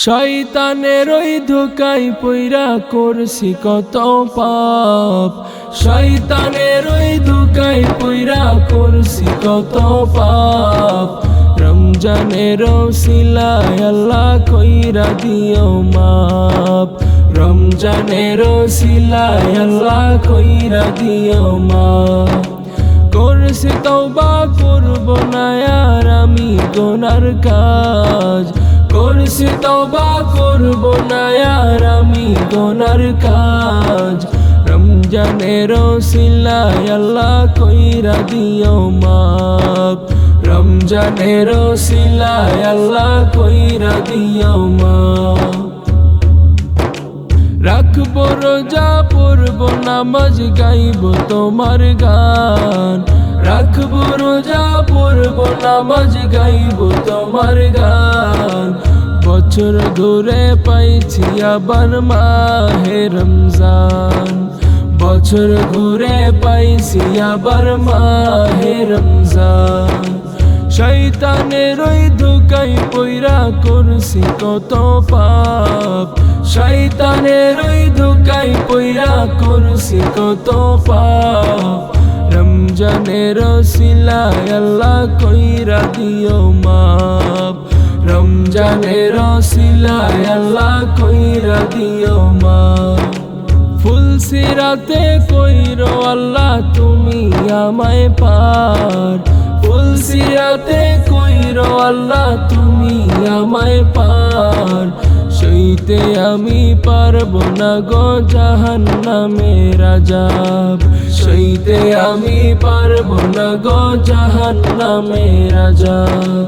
শয়তানের ওই ধোকায় পইরা করছি কত পাপ, শয়তানের ওই ধোকায় পইরা করছি কত পাপ। রমজানের ওসিলায় আল্লাহ কইরা দিও মাপ, রমজানের ওসিলায় আল্লাহ কইরা দিও মাপ। করছি তওবা করব না আর আমি গুনার কাজ, করছি তওবা করব না আর আমি গুনার কাজ। রমজানের ওসিলায় আল্লাহ কইরা দিও মাপ, রমজানের ওসিলায় আল্লাহ কইরা দিও মাপ। রাখবো রোজা পড়ব নামাজ গাইব তোমার গান, রাখবো রোজা পড়ব নামাজ গাইব তোমার গান। বছর ধরে পাইছি আবার মাহে রমজান, বছর ঘুরে পাইছি আবার মাহে রমজান। শয়তানের ওই ধোকায় পইরা করছি কত পাপ, শয়তানের ওই ধোকায় পইরা করছি কত পাপ। রমজানের ওসিলায় আল্লাহ কইরা দিও মাপ, রমজানের ওসিলায় আল্লাহ কইরা দিও মাপ। ফুলসিরাতে কইরো আল্লাহ তুমি আমায় পার, ফুলসিরাতে কইরো আল্লাহ তুমি আমায় পার। সইতে আমি পারবো না গো জাহান্নামের আযাব, সইতে আমি পারবো না গো জাহান্নামের আযাব।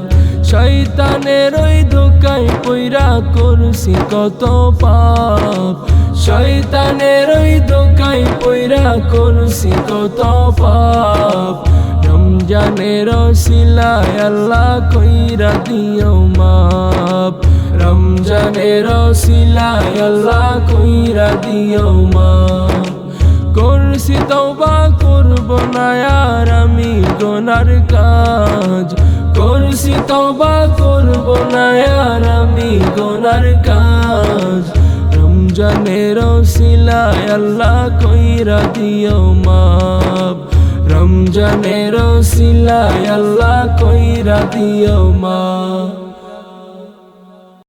শয়তানের ওই ধোকায় পইরা করছি কত পাপ, শয়তানের ওই ধোকায় পইরা করছি কত পাপ। রমজানের ওসিলায় আল্লাহ কইরা দিও মাপ, রমজানের ওসিলায় আল্লাহ কইরা দিও মাপ। করছি তওবা করব না আর আমি গুনার কাজ, করছি তওবা করব না আর আমি গুনার কাজ। রমজানের ওসিলায় আল্লাহ কইরা দিও মাপ, রমজানের ওসিলায় আল্লাহ কইরা দিও মাপ।